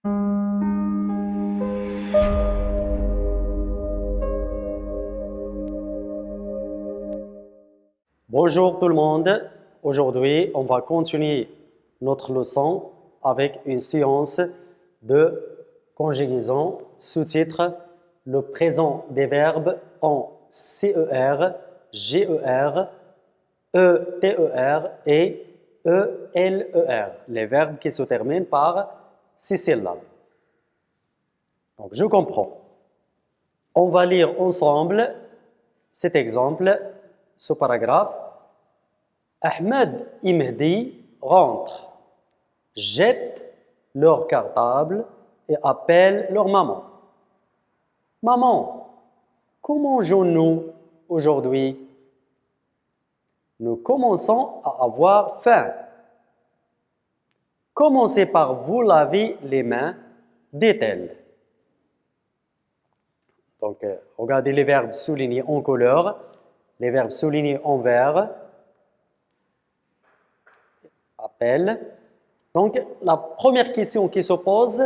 Bonjour tout le monde. Aujourd'hui, on va continuer notre leçon avec une séance de conjugaison sous-titre le présent des verbes en CER, GER, ETER et ELER, les verbes qui se terminent par 6 syllabes. Donc, je comprends. On va lire ensemble cet exemple, ce paragraphe. Ahmed et Mehdi rentrent, jettent leur cartable et appellent leur maman. Maman, comment mangeons-nous aujourd'hui? Nous commençons à avoir faim. Commencez par vous laver les mains, dit-elle. Donc, regardez les verbes soulignés en couleur, les verbes soulignés en vert. Appelle. Donc, la première question qui se pose,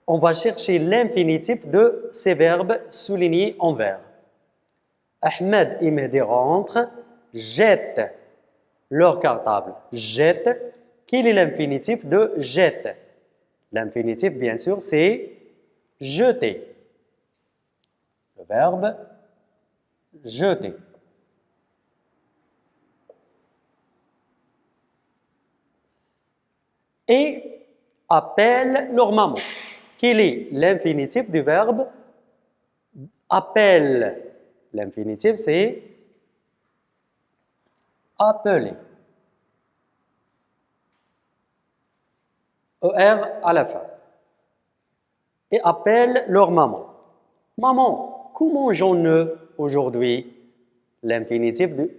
on va chercher l'infinitif de ces verbes soulignés en vert. Ahmed et Mehdi rentrent, jettent leur cartable. Jettent. Quel est l'infinitif de jette? L'infinitif, bien sûr, c'est jeter. Le verbe jeter. Et appellent leur maman. Quel est l'infinitif du verbe appelle? L'infinitif, c'est appeler. ER à la fin. Et appellent leur maman. Maman, comment mangeons-nous aujourd'hui? L'infinitif de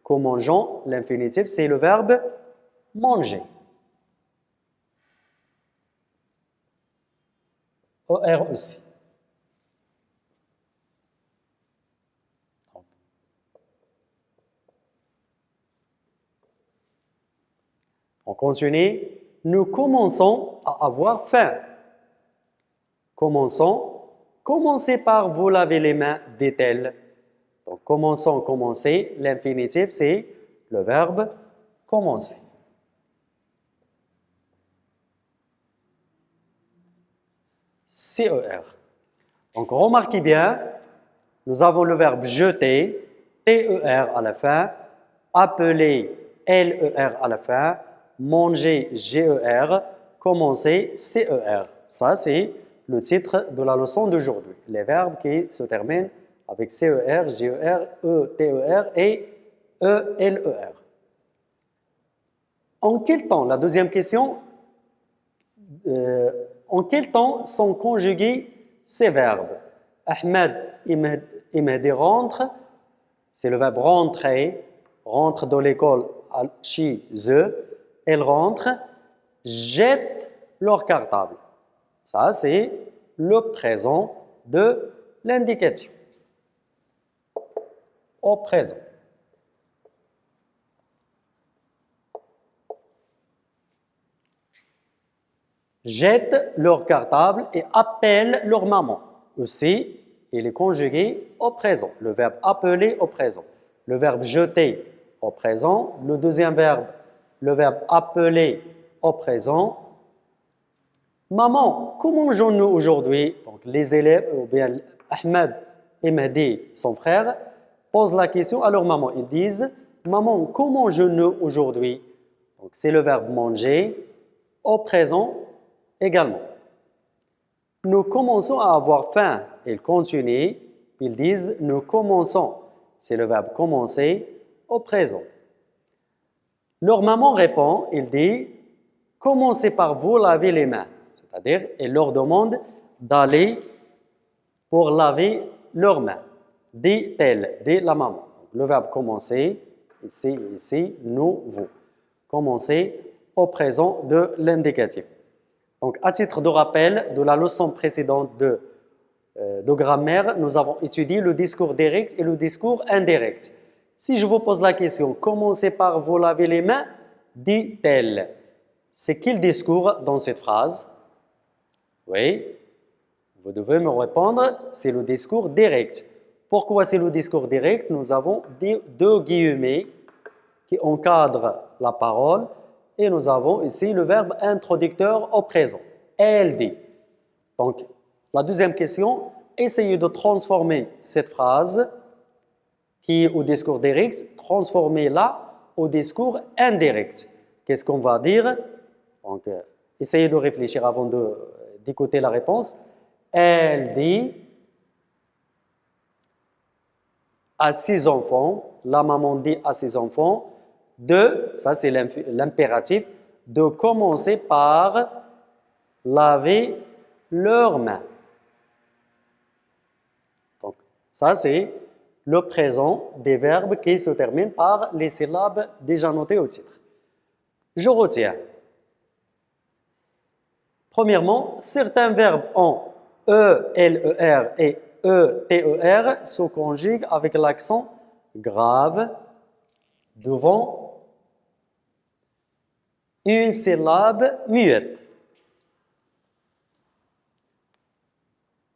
comment mangeons, l'infinitif, c'est le verbe manger. ER aussi. On continue. Nous commençons à avoir faim. Commencez par vous laver les mains, dit-elle. Donc, commencer. L'infinitif, c'est le verbe commencer. CER. Donc, remarquez bien, nous avons le verbe jeter, TER à la fin, appeler, LER à la fin, manger, GER, commencer, CER. Ça, c'est le titre de la leçon d'aujourd'hui. Les verbes qui se terminent avec CER, GER, ETER et ELER. En quel temps, la deuxième question, en quel temps sont conjugués ces verbes? Ahmed et Mehdi rentrent, c'est le verbe rentrer, rentre dans l'école chez eux, elles rentrent, jettent leur cartable. Ça, c'est le présent de l'indicatif. Au présent. Jettent leur cartable et appellent leur maman. Aussi, il est conjugué au présent. Le verbe appeler au présent. Le verbe jeter au présent. Le deuxième verbe, le verbe appeler au présent. Maman, comment mangeons-nous aujourd'hui? Donc, les élèves, ou bien Ahmed et Mehdi, son frère, posent la question à leur maman. Ils disent, maman, comment mangeons-nous aujourd'hui? Donc, c'est le verbe manger au présent également. Nous commençons à avoir faim. Ils continuent. Ils disent, nous commençons. C'est le verbe commencer au présent. Leur maman répond, il dit, commencez par vous laver les mains. C'est-à-dire, il leur demande d'aller pour laver leurs mains. Dit-elle, dit la maman. Le verbe commencer, ici, nous, vous. Commencer au présent de l'indicatif. Donc, à titre de rappel de la leçon précédente de grammaire, nous avons étudié le discours direct et le discours indirect. Si je vous pose la question, commencez par vous laver les mains, dit-elle. C'est quel discours dans cette phrase? Oui, vous devez me répondre, c'est le discours direct. Pourquoi c'est le discours direct? Nous avons deux guillemets qui encadrent la parole et nous avons ici le verbe introducteur au présent. Elle dit. Donc, la deuxième question, essayez de transformer cette phrase qui est au discours direct, transformez-la au discours indirect. Qu'est-ce qu'on va dire? Donc, essayez de réfléchir avant d'écouter la réponse. Elle dit à ses enfants, la maman dit à ses enfants, ça c'est l'impératif, de commencer par laver leurs mains. Donc, ça c'est le présent des verbes qui se terminent par les syllabes déjà notées au titre. Je retiens. Premièrement, certains verbes ont E, L, E, R et E, T, E, R se conjuguent avec l'accent grave devant une syllabe muette.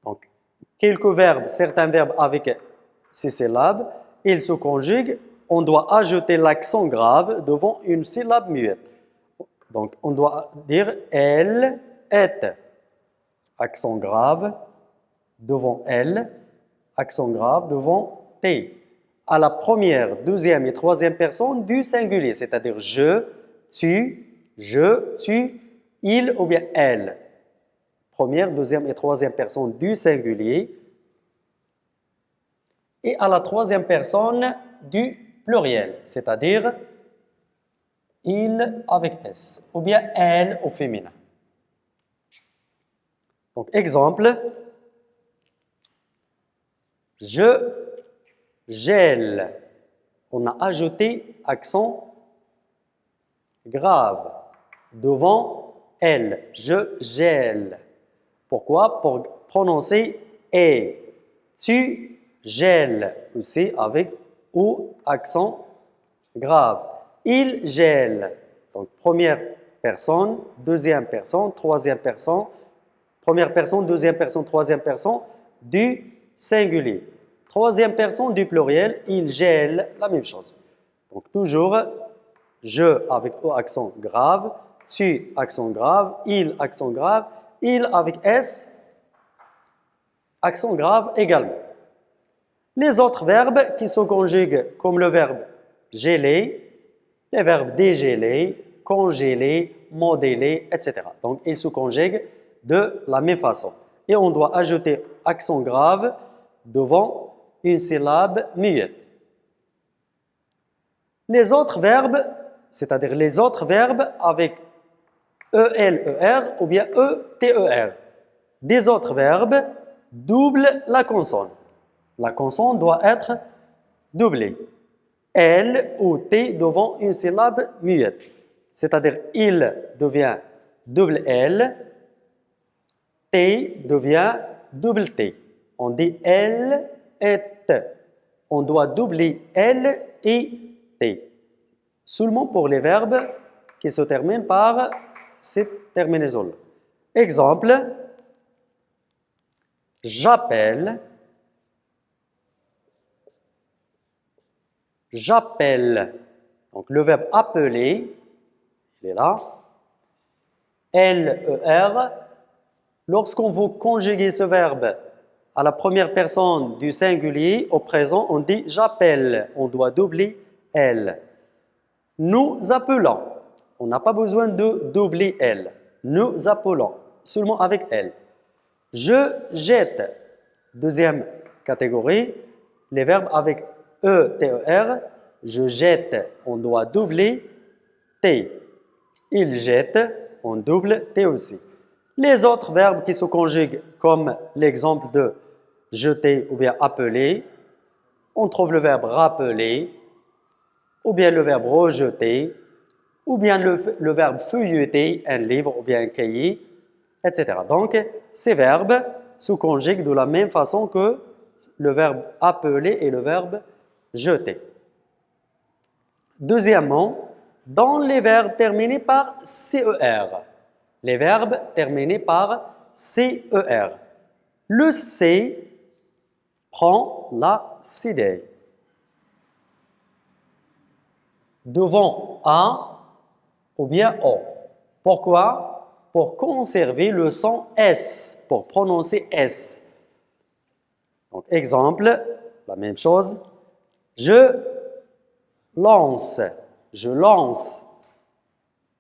Donc, quelques verbes, certains verbes avec ces syllabes, ils se conjuguent, on doit ajouter l'accent grave devant une syllabe muette. Donc, on doit dire elle est. Accent grave devant elle, accent grave devant T. À la première, deuxième et troisième personne du singulier, c'est-à-dire je, tu, il ou bien elle. Première, deuxième et troisième personne du singulier. Et à la troisième personne du pluriel, c'est-à-dire il avec S, ou bien elle au féminin. Donc, exemple, je gèle. On a ajouté accent grave devant elle. Je gèle. Pourquoi? Pour prononcer et. Tu gèles aussi avec ou accent grave. Il gèle. Donc, première personne, deuxième personne, troisième personne, première personne, deuxième personne, troisième personne du singulier. Troisième personne du pluriel, il gèle, la même chose. Donc, toujours je avec O accent grave, tu accent grave, il accent grave, il avec S accent grave également. Les autres verbes qui se conjuguent comme le verbe geler, les verbes dégéler, congeler, modeler, etc. Donc, ils se conjuguent de la même façon. Et on doit ajouter accent grave devant une syllabe muette. Les autres verbes, c'est-à-dire les autres verbes avec E-L-E-R ou bien E-T-E-R. Des autres verbes doublent la consonne. La consonne doit être doublée. L ou T devant une syllabe muette. C'est-à-dire il devient double L, T devient double T. On dit L et T. On doit doubler L et T. Seulement pour les verbes qui se terminent par cette terminaison. Exemple, j'appelle, j'appelle. Donc le verbe appeler, il est là. L-E-R. Lorsqu'on veut conjuguer ce verbe à la première personne du singulier, au présent, on dit j'appelle. On doit doubler L. Nous appelons. On n'a pas besoin de doubler L. Nous appelons, seulement avec L. Je jette. Deuxième catégorie, les verbes avec E, T, E, R. Je jette, on doit doubler T. Il jette, on double T aussi. Les autres verbes qui se conjuguent, comme l'exemple de jeter ou bien appeler, on trouve le verbe rappeler, ou bien le verbe rejeter, ou bien le verbe feuilleter, un livre ou bien un cahier, etc. Donc, ces verbes se conjuguent de la même façon que le verbe appeler et le verbe jeter. Deuxièmement, dans les verbes terminés par CER, les verbes terminés par CER. Le C prend la CDI. Devant A ou bien O. Pourquoi? Pour conserver le son S, pour prononcer S. Donc, exemple, la même chose. Je lance. Je lance.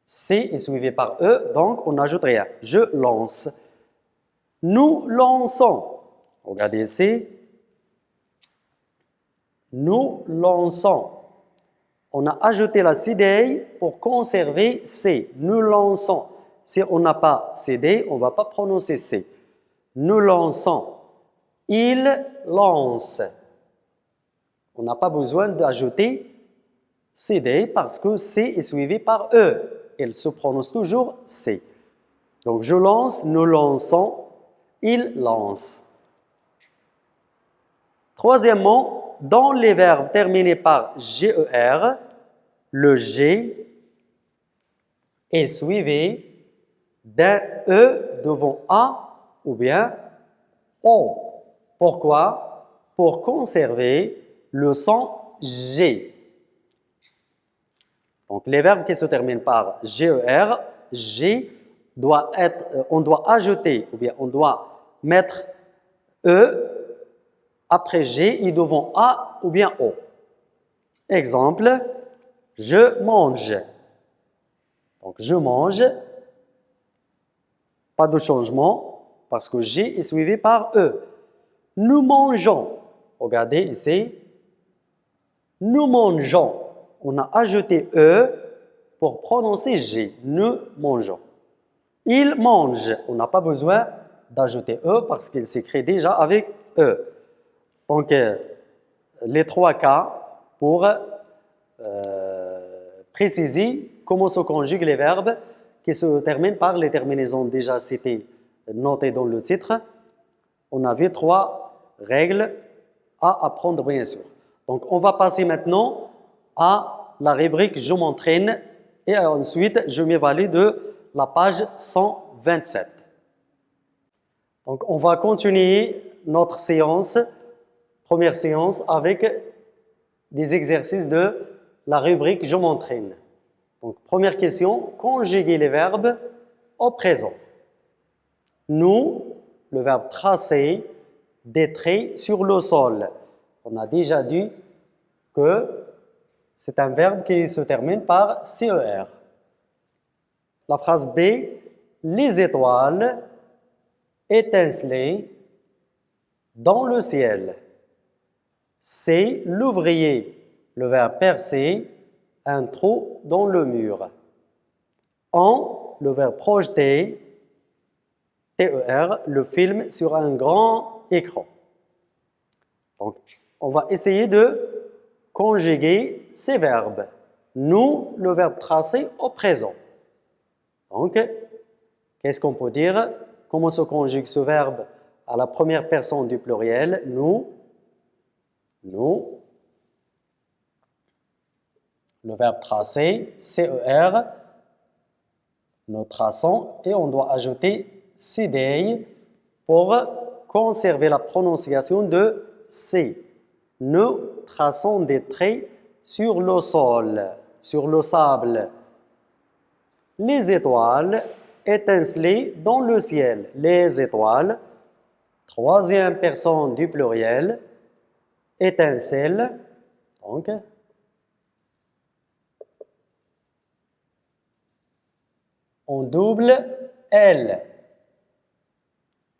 C est suivi par E, donc on n'ajoute rien. Je lance. Nous lançons. Regardez ici. Nous lançons. On a ajouté la CDI pour conserver C. Nous lançons. Si on n'a pas CDI, on ne va pas prononcer C. Nous lançons. Il lance. On n'a pas besoin d'ajouter CDI parce que C est suivi par E. Il se prononce toujours C. Donc, je lance, nous lançons, il lance. Troisièmement, dans les verbes terminés par GER, le G est suivi d'un E devant A ou bien O. Pourquoi? Pour conserver le son G. Donc, les verbes qui se terminent par GER, G doit être, on doit ajouter ou bien on doit mettre E après G et devant A ou bien O. Exemple, je mange. Donc, je mange, pas de changement parce que G est suivi par E. Nous mangeons. Regardez ici. Nous mangeons. On a ajouté E pour prononcer G. Nous mangeons. Il mange. On n'a pas besoin d'ajouter E parce qu'il s'écrit déjà avec E. Donc, les trois cas pour préciser comment se conjuguent les verbes qui se terminent par les terminaisons déjà citées, notées dans le titre. On avait trois règles à apprendre, bien sûr. Donc, on va passer maintenant à la rubrique « Je m'entraîne » et ensuite, je m'évalue de la page 127. Donc, on va continuer notre séance, première séance, avec des exercices de la rubrique « Je m'entraîne ». Donc, première question, conjuguer les verbes au présent. Nous, le verbe tracer des traits sur le sol. On a déjà dit que c'est un verbe qui se termine par CER. La phrase B, les étoiles étincelaient dans le ciel. C, l'ouvrier, le verbe percer, un trou dans le mur. En, le verbe projeter, TER, le film sur un grand écran. Donc, on va essayer de conjuguer ces verbes. Nous, le verbe tracer au présent. Donc, qu'est-ce qu'on peut dire? Comment se conjugue ce verbe à la première personne du pluriel? Nous. Le verbe tracer, CER. Nous traçons et on doit ajouter CDI pour conserver la prononciation de C. Nous traçons des traits sur le sol, sur le sable. Les étoiles étincelaient dans le ciel. Les étoiles, troisième personne du pluriel, étincelle. Donc, on double L.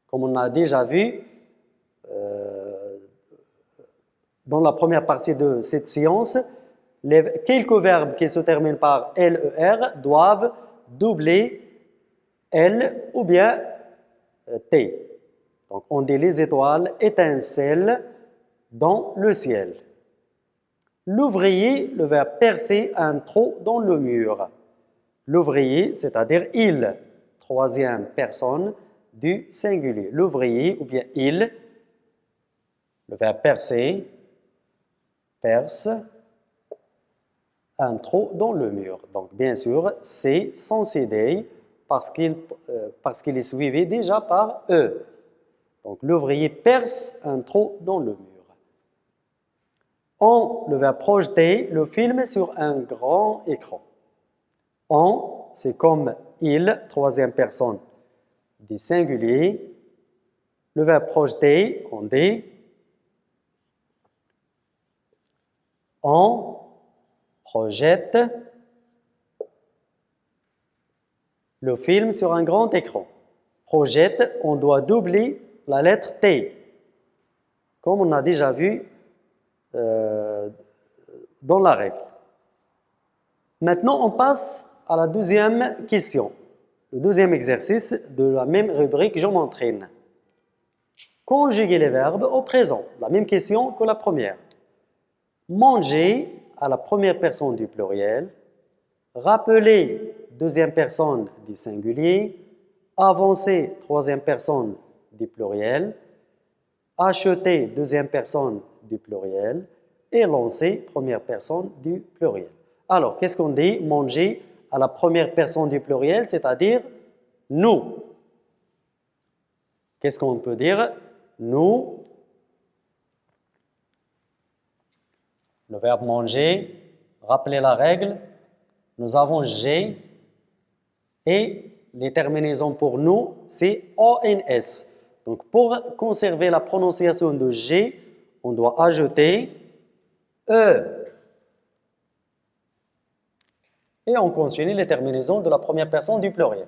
Comme on a déjà vu dans la première partie de cette séance, quelques verbes qui se terminent par LER doivent doubler L ou bien T. Donc, on dit les étoiles étincellent dans le ciel. L'ouvrier, le verbe percer un trou dans le mur. L'ouvrier, c'est-à-dire il, troisième personne du singulier. L'ouvrier ou bien il, le verbe percer, perce un trou dans le mur. Donc, bien sûr, c'est sans CDI parce qu'il est suivi déjà par E. Donc l'ouvrier perce un trou dans le mur. On, le verbe projeter, le film sur un grand écran. On, c'est comme il, troisième personne du singulier. Le verbe projeter, on dit. On projette le film sur un grand écran. Projette, on doit doubler la lettre T, comme on a déjà vu dans la règle. Maintenant, on passe à la deuxième question, le deuxième exercice de la même rubrique « Je m'entraîne ». Conjuguer les verbes au présent, la même question que la première. Manger à la première personne du pluriel, rappeler deuxième personne du singulier, avancer troisième personne du pluriel, acheter deuxième personne du pluriel et lancer première personne du pluriel. Alors, qu'est-ce qu'on dit? Manger à la première personne du pluriel, c'est-à-dire nous. Qu'est-ce qu'on peut dire? Nous. Le verbe manger, rappelez la règle. Nous avons j'ai et les terminaisons pour nous, c'est ONS. Donc, pour conserver la prononciation de j'ai, on doit ajouter E. Et on continue les terminaisons de la première personne du pluriel.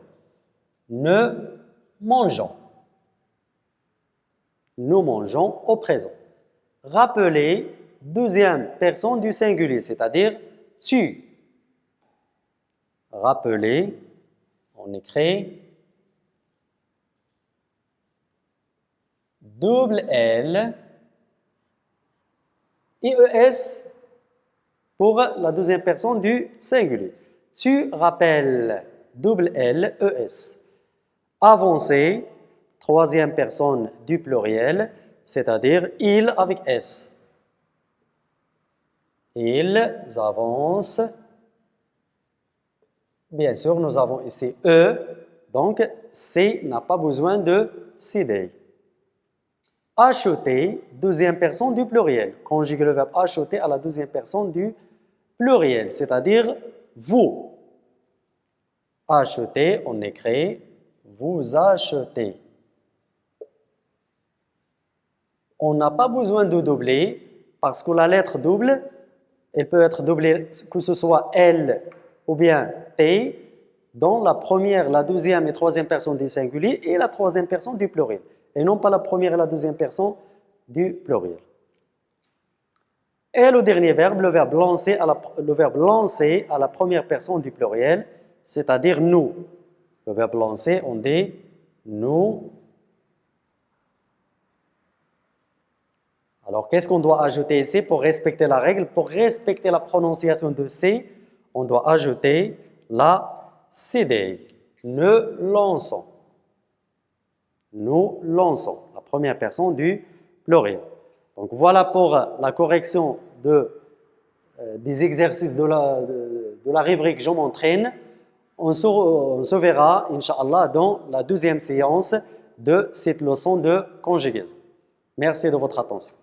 Ne mangeons. Nous mangeons au présent. Rappelez deuxième personne du singulier, c'est-à-dire tu. Rappelez, on écrit double L et ES pour la deuxième personne du singulier. Tu rappelles, double L, ES. Avancer, troisième personne du pluriel, c'est-à-dire il avec S. Ils avancent. Bien sûr, nous avons ici E, donc C n'a pas besoin de CD. Acheter, deuxième personne du pluriel. Conjuguer le verbe acheter à la deuxième personne du pluriel, c'est-à-dire vous. Acheter, on écrit vous achetez. On n'a pas besoin de doubler parce que la lettre double, elle peut être doublée que ce soit L ou bien T dans la première, la deuxième et troisième personne du singulier et la troisième personne du pluriel. Et non pas la première et la deuxième personne du pluriel. Et le dernier verbe, le verbe lancer à la première personne du pluriel, c'est-à-dire nous. Le verbe lancer, on dit nous. Alors, qu'est-ce qu'on doit ajouter ici pour respecter la règle? Pour respecter la prononciation de C, on doit ajouter la CD. Ne lançons. Nous lançons, la première personne du pluriel. Donc voilà pour la correction des exercices de la rubrique « Je m'entraîne ». On se verra, Inch'Allah, dans la deuxième séance de cette leçon de conjugaison. Merci de votre attention.